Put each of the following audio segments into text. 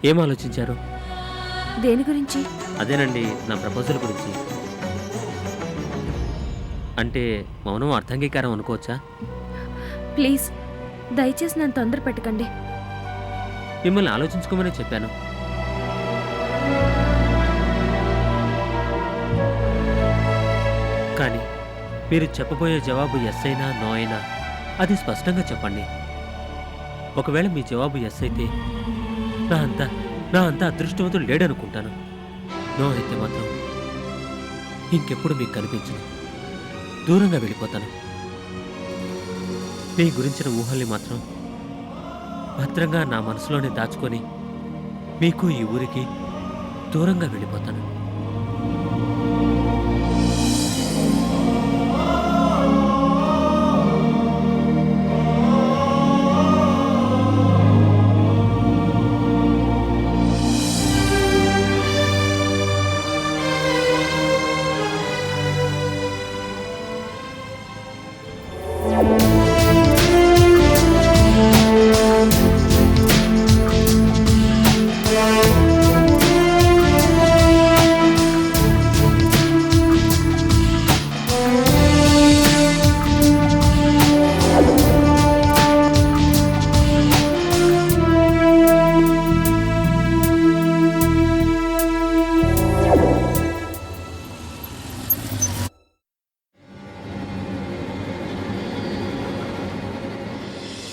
ఏం ఆలోచించారు? దేని గురించి? అదేనండి, నా ప్రపోజల్ గురించి. అంటే మౌనం అర్థంగీకారం అనుకోవచ్చా? ప్లీజ్ దయచేసి నన్ను తొందర పెట్టకండి. మిమ్మల్ని ఆలోచించుకోమని చెప్పాను. కానీ మీరు చెప్పబోయే జవాబు ఎస్ అయినా నో అయినా అది స్పష్టంగా చెప్పండి. ఒకవేళ మీ జవాబు ఎస్ అయితే నా అంత అదృష్టవంతుడు లేడనుకుంటాను. నో అయితే మాత్రం ఇంకెప్పుడు మీకు కనిపించను, దూరంగా వెళ్ళిపోతాను. మీ గురించిన ఊహల్ని మాత్రం భద్రంగా నా మనసులోనే దాచుకొని మీకు ఈ ఊరికి దూరంగా వెళ్ళిపోతాను.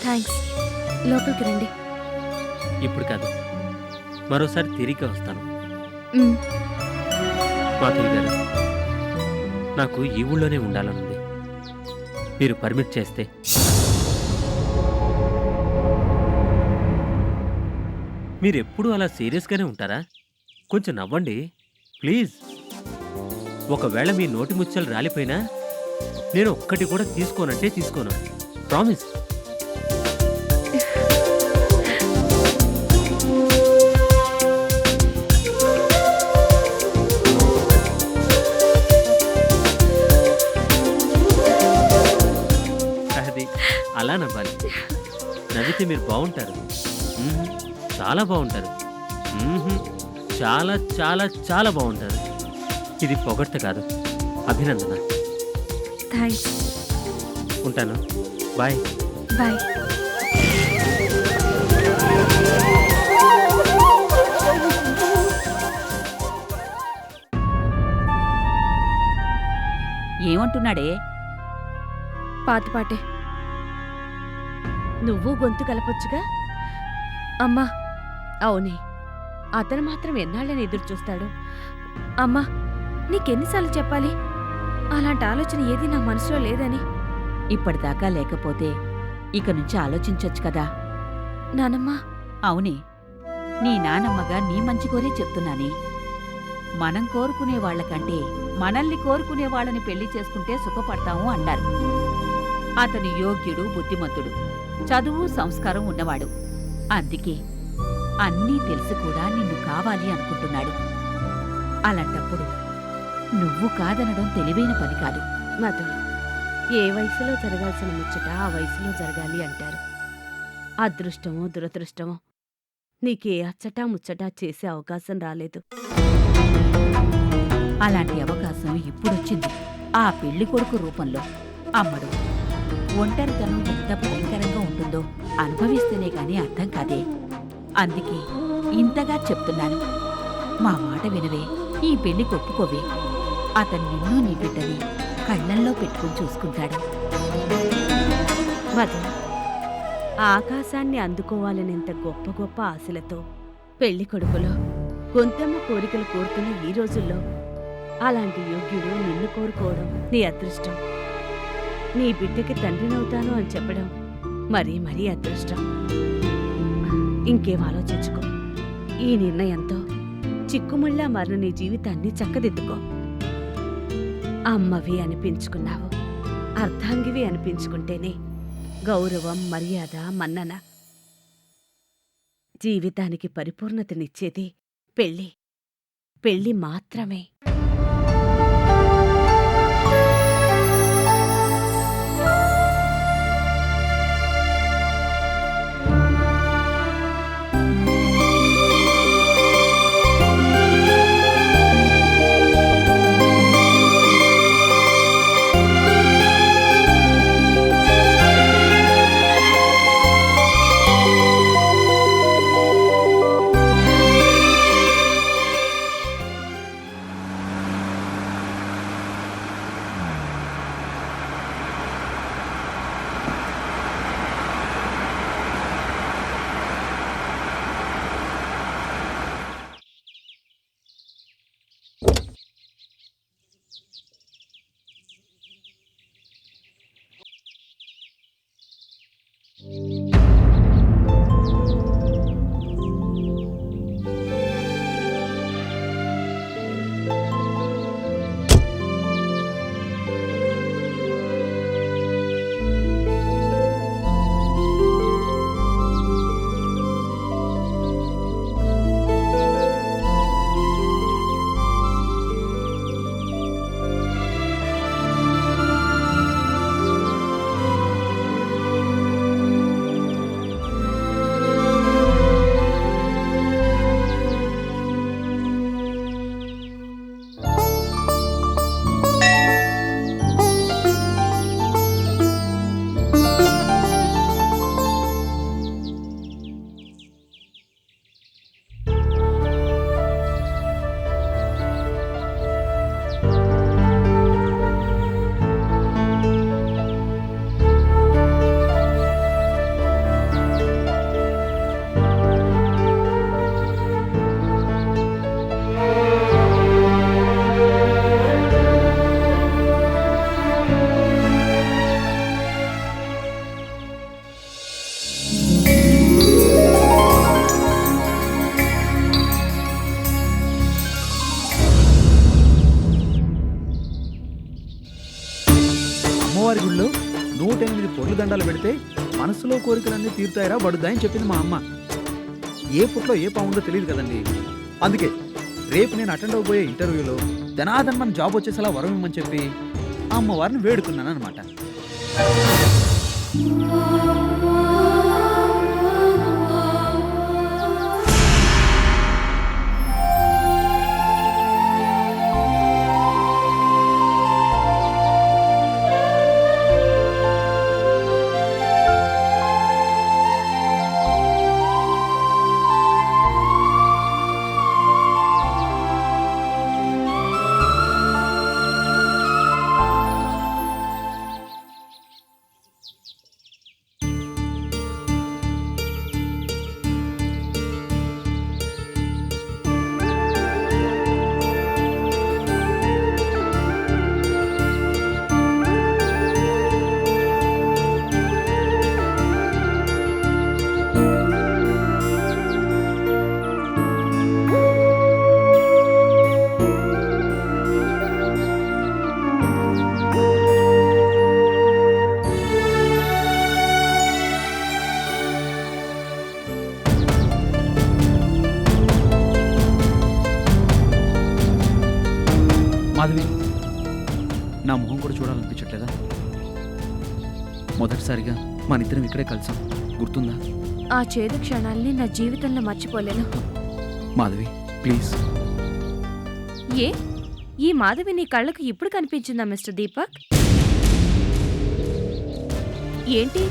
థ్యాంక్స్. లోపలికి రండి. ఇప్పుడు కాదు, మరోసారి తిరిగి వస్తాను. మ్, మాధవి గారు, నాకు ఈ ఊళ్ళోనే ఉండాలనుంది. మీరు పర్మిట్ చేస్తే. మీరెప్పుడూ అలా సీరియస్గానే ఉంటారా? కొంచెం నవ్వండి ప్లీజ్. ఒకవేళ మీ నోటి ముచ్చలు రాలిపోయినా నేను ఒక్కటి కూడా తీసుకోనంటే తీసుకోను. ప్రామిస్. అది అలా నవ్వాలి. నవ్వితే మీరు బాగుంటారు. చాలా బాగుంటారు. చాలా చాలా చాలా బాగుంటారు. ఇది పొగడ్త కాదు, అభినందన. థ్యాంక్స్. ఉంటాను. బాయ్. బాయ్. ఏమంటున్నాడే? పాటే. నువ్వు గొంతు కలపొచ్చుగా. అమ్మా. అవునే, అతను మాత్రం ఎన్నాళ్ళని ఎదురుచూస్తాడు. అమ్మా, నీకెన్నిసార్లు చెప్పాలి? అలాంటి ఆలోచన ఏది నా మనసులో లేదని. ఇప్పటిదాకా లేకపోతే ఇక నుంచి ఆలోచించొచ్చు కదా. నానమ్మా. అవునే, నీ నానమ్మగా నీ మంచి కోరే చెప్తున్నానే. మనం కోరుకునే వాళ్ళకంటే మనల్ని కోరుకునే వాళ్ళని పెళ్లి చేసుకుంటే సుఖపడతాము అన్నారు. అతను యోగ్యుడు, బుద్ధిమంతుడు, చదువు సంస్కారం ఉన్నవాడు. అందుకే అన్నీ తెలిసి కూడా నిన్ను కావాలి అనుకుంటున్నాడు. అలాంటప్పుడు నువ్వు కాదనడం తెలివైన పని కాదు. మధు, ఏ వయసులో జరగాల్సిన ముచ్చట ఆ వయసులో జరగాలి అంటారు. అదృష్టమో దురదృష్టమో నీకే అచ్చటా ముచ్చటా చేసే అవకాశం రాలేదు. అలాంటి అవకాశం ఇప్పుడొచ్చింది. ఆ పెళ్లి కొడుకు రూపంలో. అమ్మడు, ఒంటరితనం ఎంత భయంకరంగా ఉంటుందో అనుభవిస్తేనే గాని అర్థం కాదే. అందుకే ఇంతగా చెప్తున్నాను. మా మాట వినవే, ఈ పెళ్లి కొప్పుకోవే. అతను నిన్ను నీ బిడ్డని కళ్ళల్లో పెట్టుకుని చూసుకుంటాడు. మధు, ఆకాశాన్ని అందుకోవాలనేంత గొప్ప గొప్ప ఆశలతో పెళ్లి కొడుకులో గొంతెమ్మ కోరికలు కోరుతున్న ఈ రోజుల్లో అలాంటి యోగ్యుడు నిన్ను కోరుకోవడం నీ అదృష్టం. నీ బిడ్డకి తండ్రినవుతాను అని చెప్పడం మరీ మరీ అదృష్టం. ఇంకేం ఆలోచించుకో. ఈ నిర్ణయంతో చిక్కుముళ్ళా మారిన నీ జీవితాన్ని చక్కదిద్దుకో. అమ్మవి అనిపించుకున్నావు, అర్ధాంగివి అనిపించుకుంటేనే గౌరవం, మర్యాద, మన్నన. జీవితానికి పరిపూర్ణతనిచ్చేది పెళ్ళి. పెళ్ళి మాత్రమే. అమ్మవారి గుడిలో 108 పొర్లు దండాలు పెడితే మనసులో కోరికలన్నీ తీరుతాయిరా బడుద్దాయని చెప్పింది మా అమ్మ. ఏ పుట్లో ఏ పాముందో తెలియదు కదండి. అందుకే రేపు నేను అటెండ్ అవబోయే ఇంటర్వ్యూలో ధనాధన్ మన జాబ్ వచ్చేసేలా వరం ఇమ్మని చెప్పి ఆ అమ్మవారిని వేడుకున్నాను అనమాట. మాధవి, నా మొహం కూడా చూడాలనిపించట్లేదా? మొదటిసారిగా మన ఇద్దరం ఇక్కడే కలిసాం, గుర్తుందా? ఆ చేదు క్షణాల్ని నా జీవితంలో మర్చిపోలేను. మాధవి ప్లీజ్. ఏ ఈ మాధవి నీ కళ్ళకు ఇప్పుడు కనిపించిందా మిస్టర్ దీపక్? ఏంటి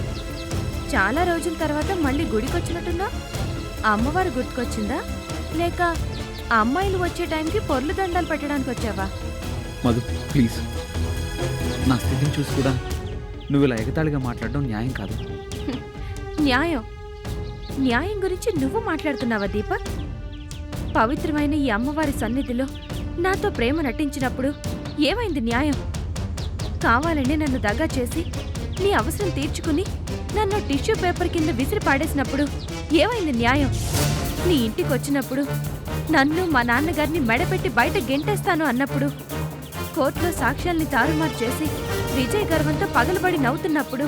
చాలా రోజుల తర్వాత మళ్ళీ గుడికొచ్చినట్టున్నా? అమ్మవారు గుర్తుకొచ్చిందా, లేక ఆ అమ్మాయిలు వచ్చే టైంకి పొర్లు దండాలు పెట్టడానికి వచ్చావా? మధు ప్లీజ్, నా స్థితిని చూసి కూడా నువ్వు ఇలా ఎగతాళిగా మాట్లాడడం న్యాయం కాదు. న్యాయం న్యాయం గురించి నువ్వు మాట్లాడుతున్నావా దీపక్? పవిత్రమైన ఈ అమ్మవారి సన్నిధిలో నాతో ప్రేమ నటించినప్పుడు ఏమైంది న్యాయం? కావాలని నన్ను దగా చేసి నీ అవసరం తీర్చుకుని నన్ను టిష్యూ పేపర్ కింద విసిరి పాడేసినప్పుడు ఏమైంది న్యాయం? నీ ఇంటికి వచ్చినప్పుడు నన్ను మా నాన్నగారిని మెడపెట్టి బయట గెంటేస్తాను అన్నప్పుడు, కోర్టులో సాక్ష్యాల్ని తారుమారు చేసి విజయ్ గర్వంతో పగలబడి నవ్వుతున్నప్పుడు,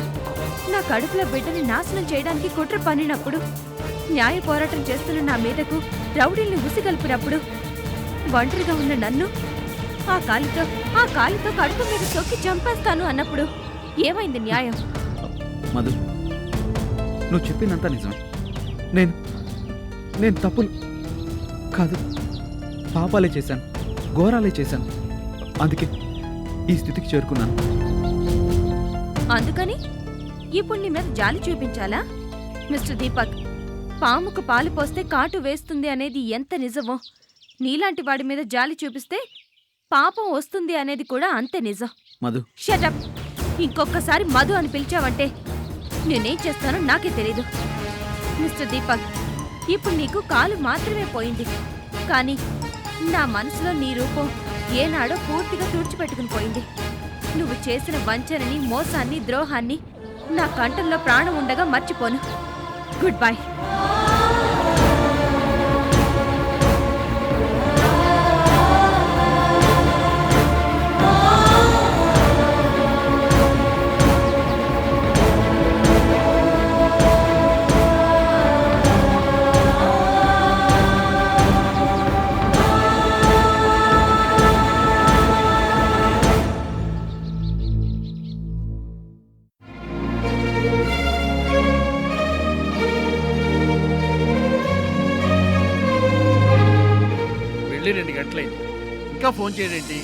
నా కడుపులో బిడ్డని నాశనం చేయడానికి కుట్ర పన్నినప్పుడు, న్యాయ పోరాటం చేస్తున్న నా మీదకు రౌడీల్ని ఉసిగలిపినప్పుడు, ఒంటరిగా ఉన్న నన్ను ఆ కాలితో కడుపు మీద తొక్కి చంపేస్తాను అన్నప్పుడు ఏమైంది న్యాయం? మధు, నువ్వు చెప్పిందంతా నిజమే. నేను తప్పులు కాదు, పాపాలే చేశాను, ఘోరాలే చేశాను. అందుకే ఈ స్థితికి చేరుకున్నాను. అందుకని ఇప్పుడు నీ మీద జాలి చూపించాలా? మిస్టర్ దీపక్, పాముకు పాలు పోస్తే కాటు వేస్తుంది అనేది ఎంత నిజమో, నీలాంటి వాడి మీద జాలి చూపిస్తే పాపం వస్తుంది అనేది కూడా అంతే నిజం. మధు షటప్! ఇంకొకసారి మధు అని పిలిచావంటే నేనేం చేస్తానో నాకే తెలీదు. మిస్టర్ దీపక్, ఇప్పుడు నీకు కాలు మాత్రమే పోయింది, కానీ నా మనసులో నీ రూపం ఏనాడో పూర్తిగా తుడిచిపెట్టుకుని పోయింది. నువ్వు చేసిన వంచనని, మోసాన్ని, ద్రోహాన్ని నా కంఠంలో ప్రాణం ఉండగా మర్చిపోను. Good bye. వెళ్ళి 2 గంటలైంది, ఇంకా ఫోన్ చేయడేంటి?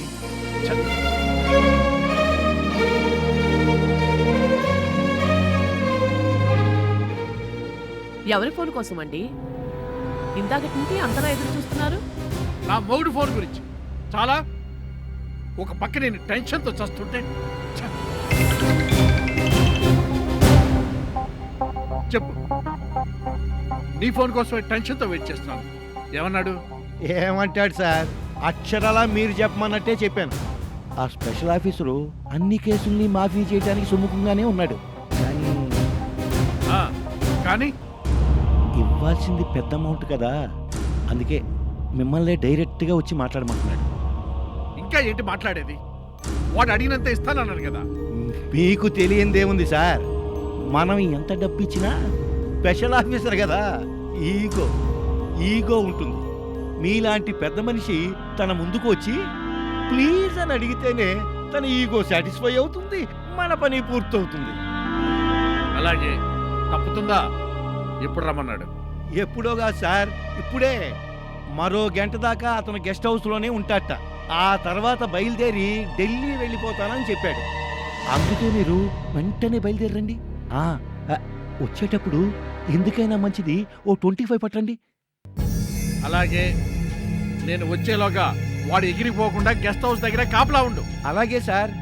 ఎవరి ఫోన్ కోసం అండి? ఇందాకటి నుండి అంతలా ఎదురు చూస్తున్నారు. నా మొగుడు ఫోన్ గురించి చాలా ఒక పక్క నేను టెన్షన్తో చస్తుంటే. చెప్పు, నీ ఫోన్ కోసం టెన్షన్తో వెయిట్ చేస్తున్నాను. ఏమన్నాడు? ఏమంటాడు సార్, అక్షరాలా మీరు చెప్పమన్నట్టే చెప్పాను. ఆ స్పెషల్ ఆఫీసరు అన్ని కేసుల్ని మాఫీ చేయడానికి సుముఖంగానే ఉన్నాడు. కానీ ఇవ్వాల్సింది పెద్ద అమౌంట్ కదా, అందుకే మిమ్మల్ని డైరెక్ట్గా వచ్చి మాట్లాడమంటున్నాడు. ఇంకా ఏంటి మాట్లాడేది? వాడు అడిగినంత ఇస్తానన్నాడు కదా. మీకు తెలియందేముంది సార్, మనం ఎంత డబ్బు ఇచ్చినా స్పెషల్ ఆఫీసర్ కదా, ఈగో ఈగో ఉంటుంది. మీలాంటి పెద్ద మనిషి తన ముందుకు వచ్చి ప్లీజ్ అని అడిగితేనే తన ఈగో సాటిస్ఫై అవుతుంది, మన పని పూర్తవుతుంది. అలాగే తప్పుతుందా? ఎప్పుడు రమ్మన్నాడు? ఎప్పుడోగా సార్, ఇప్పుడే. మరో గంట దాకా అతను గెస్ట్ హౌస్లోనే ఉంటాడట. ఆ తర్వాత బయలుదేరి ఢిల్లీ వెళ్ళిపోతానని చెప్పాడు. అందుకే మీరు వెంటనే బయలుదేరండి. వచ్చేటప్పుడు ఎందుకైనా మంచిది ఓ 25 పట్టండి. అలాగే నేను వచ్చేలోగా వాడు ఎగిరిపోకుండా గెస్ట్ హౌస్ దగ్గర కాపలా ఉండు. అలాగే సార్,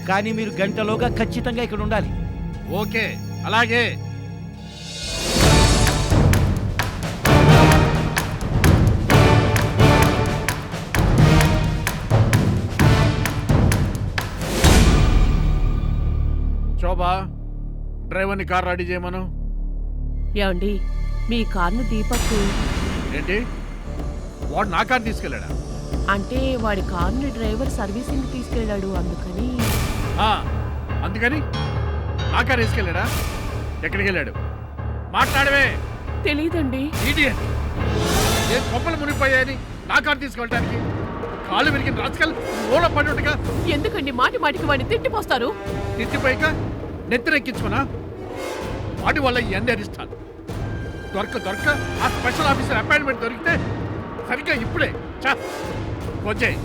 కానీ మీరు గంటలోగా ఖచ్చితంగా ఇక్కడ ఉండాలి. ఓకే, అలాగే. శోభా, డ్రైవర్ని కార్ రెడీ చేయమను. ఏమండి, మీ కార్ను దీపక్ ఏంటి, వాడు నా కార్ తీసుకెళ్ళాడా? అంటే వాడి కార్ని డ్రైవర్ సర్వీసింగ్ తీసుకెళ్ళాడు, అందుకని. అందుకని నా కార్ తీసుకెళ్ళాడా? ఎక్కడికి వెళ్ళాడు? మాట్లాడవే. తెలీదండి. ఇడియట్! ఏ కొప్పలు మునిగిపోయాయని నా కార్ తీసుకెళ్ళడానికి? కాళ్ళు విరిగిన రాజకీయాలు ఓడ పడినట్టుగా. ఎందుకండి మాటి మాటికి వాడిని తిట్టిపోస్తారు? తిట్టిపోయాక నెత్తిరెక్కించుకున్నా? వాటి వల్ల ఇవన్నీ అరిస్తాను. దొరక ఆ స్పెషల్ ఆఫీసర్ అపాయింట్మెంట్ దొరికితే సరిగ్గా ఇప్పుడే ఫోన్ చేయి.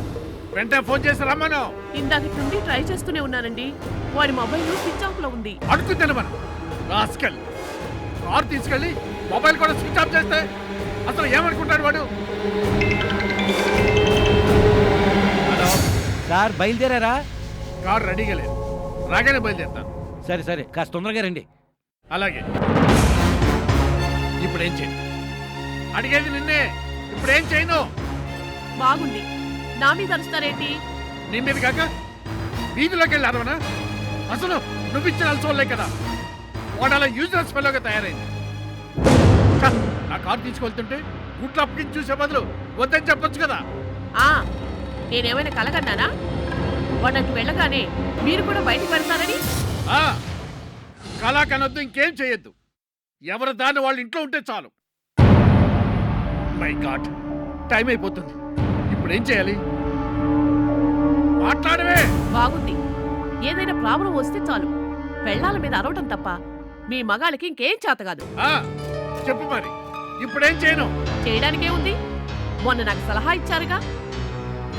వెంటనే ఫోన్ చేసి రమ్మను. ఇందాక నుండి ట్రై చేస్తూనే ఉన్నానండి. వాడి మొబైల్ స్విచ్ ఆఫ్ లో ఉంది. అడుగుతాను మనం రాస్కల్. కార్ తీసుకెళ్ళి మొబైల్ కూడా స్విచ్ ఆఫ్ చేస్తే అసలు ఏమనుకుంటాడు వాడు? Hello sir, బయలుదేరారా? కార్ రెడీగా లేదు, రాగానే బయలుదేరుతాను. సరే సరే, కాస్త తొందరగా రండి. అలాగే. ఇప్పుడేం చేయను? అడిగేది నిన్నే. ఇప్పుడేం చేయను? బాగుంది. నా మీద అరుస్తారేంటి? నీ మీద కాక వీధిలోకి వెళ్ళి అరవనా? అసలు నువ్వు ఇచ్చిన అలసోళ్ళే కదా వాడు అలా యూజ్లెస్ ఫెలోగా తయారైంది. నా కారు తీసుకెళ్తుంటే గుట్లు అప్పగించి చూసే బదులు వద్దని చెప్పొచ్చు కదా. నేనేమైనా కలగన్నానా? వాడట్టు వెళ్ళగానే మీరు కూడా బయటికి వెళ్తారని? కళా కనొద్దు, ఇంకేం చేయొద్దు. ఎవరి దాన్ని వాళ్ళ ఇంట్లో ఉంటే చాలు. మై గాడ్, టైం అయిపోతుంది. ఇప్పుడు ఏం చేయాలి? మాట్లాడవే. బాగుంది. ఏదైనా ప్రాబ్లం వస్తే చాలు పెళ్ళాల మీద అరవటం తప్ప మీ మగాళ్ళకి ఇంకేం చేత కాదు. చెప్పు మరి, ఇప్పుడేం చేయను? చేయడానికే ఉంది. మొన్న నాకు సలహా ఇచ్చారుగా,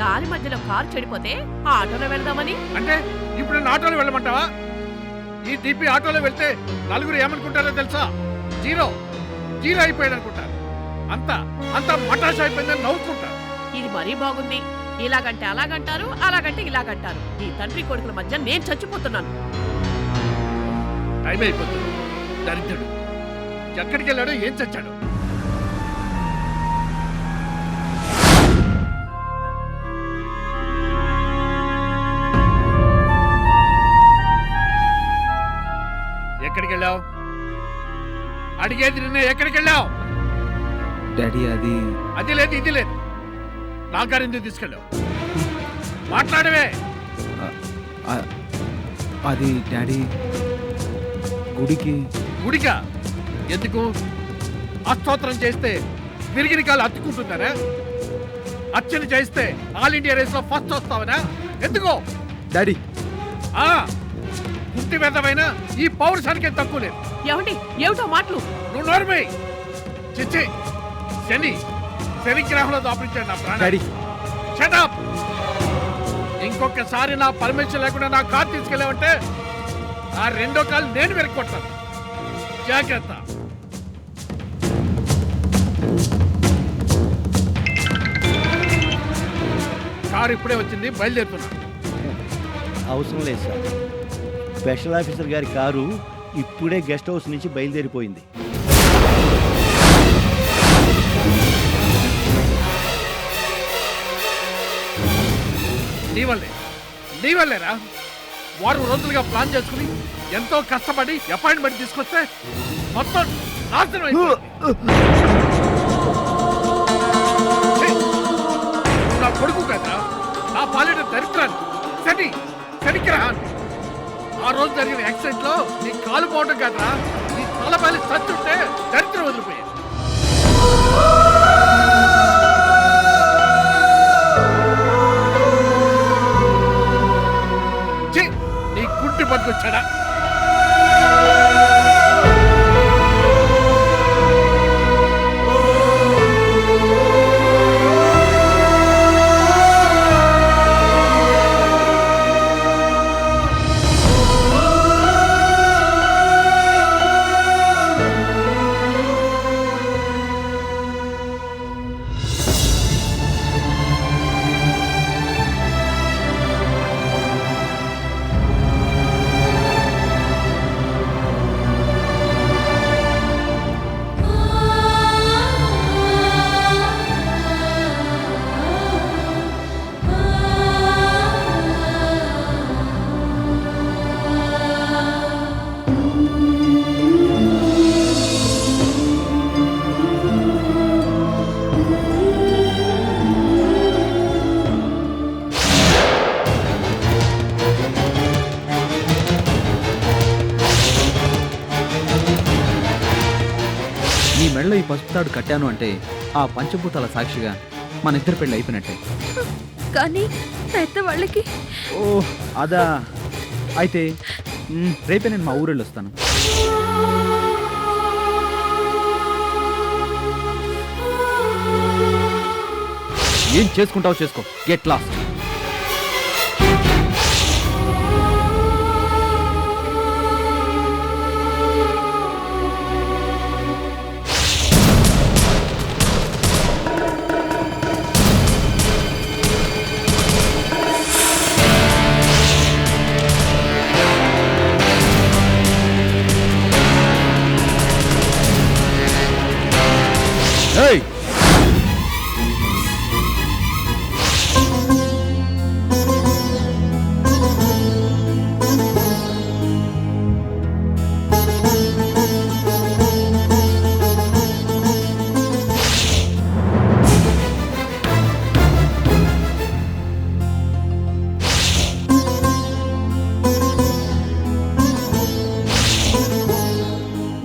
దారి మధ్యలో కారు చెడిపోతే ఆ ఆటోలో వెళ్దామని. అంటే ఇప్పుడు నేను ఆటోలో వెళ్ళమంటావా? ఈ డిపి ఆటోలో వెళ్తే నలుగురు ఏమనుకుంటారో తెలుసా? జీరో అయిపోయాడు అనుకుంటారు. అంతా మటాష్ అయిపోయిందని నవ్వుకుంటారు. ఇది మరీ బాగుంది. ఇలాగంటే అలాగంటారు, అలాగంటే ఇలాగంటారు. ఈ తండ్రి కొడుకుల మధ్య నేను చచ్చిపోతున్నాను. టైం అయిపోతుంది. దరిద్రుడు ఎక్కడికి వెళ్ళాడో, ఏం చచ్చాడు? ఎక్కడికి వెళ్ళావు? అడిగేది నిన్నే. ఎక్కడికి వెళ్ళావు? డాడీ, అది లేదు, ఇది లేదు. నా కారు ఎందుకు తీసుకెళ్ళావు? మాట్లాడవే. అది డాడీ, గుడికా? ఎందుకు? అస్తోత్రం చేస్తే విరిగిన కాలు అతుక్కుంటుందనా? అర్చన చేస్తే ఆల్ ఇండియా రేస్ లో ఫస్ట్ వస్తావనా? ఎందుకో డాడీ? గుంటి వెదవైనా ఈ పౌరుషానికే తక్కువ లేదు. ఏమండి, ఏమిటో మాటలు? నువ్వు నోర్మై. చిచ్చి, శనిగ్రహంలో దాపించాడు నా ప్రాణాన్ని. Shut up. ఇంకొకసారి నా పర్మిషన్ లేకుండా నా కారు తీసుకెళ్ళావంటే ఆ రెండో కాలు నేను వెరక్కొట్టాను. జాగ్రత్త. కారు ఇప్పుడే వచ్చింది, బయలుదేరుతున్నా. అవసరం లేదు సార్, స్పెషల్ ఆఫీసర్ గారి కారు ఇప్పుడే గెస్ట్ హౌస్ నుంచి బయలుదేరిపోయింది. నీ వల్లేరా? వారం రోజులుగా ప్లాన్ చేసుకుని ఎంతో కష్టపడి అపాయింట్మెంట్ తీసుకొస్తే మొత్తం నాశనం అయిపోయింది. నా కొడుకు కదా, నా పాలిట దరిద్రాన్ని, శనిగ్రహాన్ని. ఆ రోజు జరిగిన యాక్సిడెంట్ లో నీ కాలు పోవడం కాదురా, నీ తలపైన చచ్చుంటే దరిద్రం వదిలిపోయాయి. ఛీ, నీ గుడ్డి పట్టుకొచ్చాడా? నీ మెడలో ఈ పసుపు తాడు కట్టాను అంటే ఆ పంచభూతాల సాక్షిగా మన ఇద్దరు పెళ్ళి అయిపోయినట్టే. కానీ పెద్దవాళ్ళకి ఓ అదా, అయితే రేపే నేను మా ఊరెళ్ళి వస్తాను. ఏం చేసుకుంటావు చేసుకో, గెట్ లాస్ట్. Hey!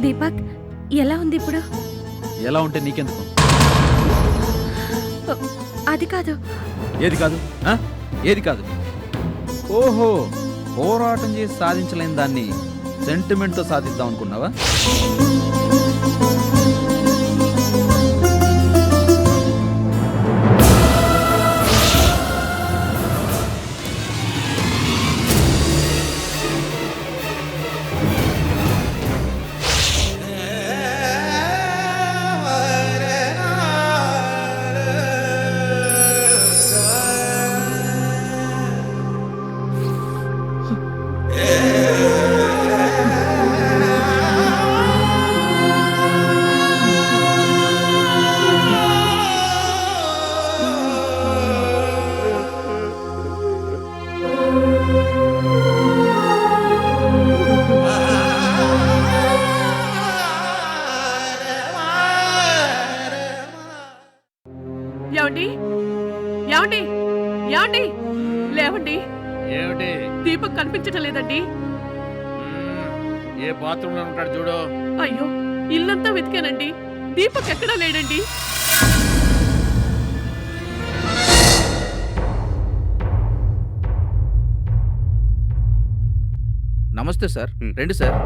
దీపక్ ఎలా ఉంది ఇప్పుడు? ఎలా ఉంటే నీకెందుకు? అది కాదు. ఏది కాదు? ఆ? ఏది కాదు? ఓహో, పోరాటం చేసి సాధించలేని దాన్ని సెంటిమెంట్తో సాధిద్దాం అనుకున్నావా? ఏమండి ఏమండి ఏమండి లేవండి. ఏమిటి? దీపక్ కనిపించటం లేదండి. ఏ బాత్రూమ్ లో ఉంటాడు చూడు. అయ్యో, ఇల్లంతా వెతికానండి, దీపక్ ఎక్కడా లేడండి. నమస్తే సార్, రండి సార్.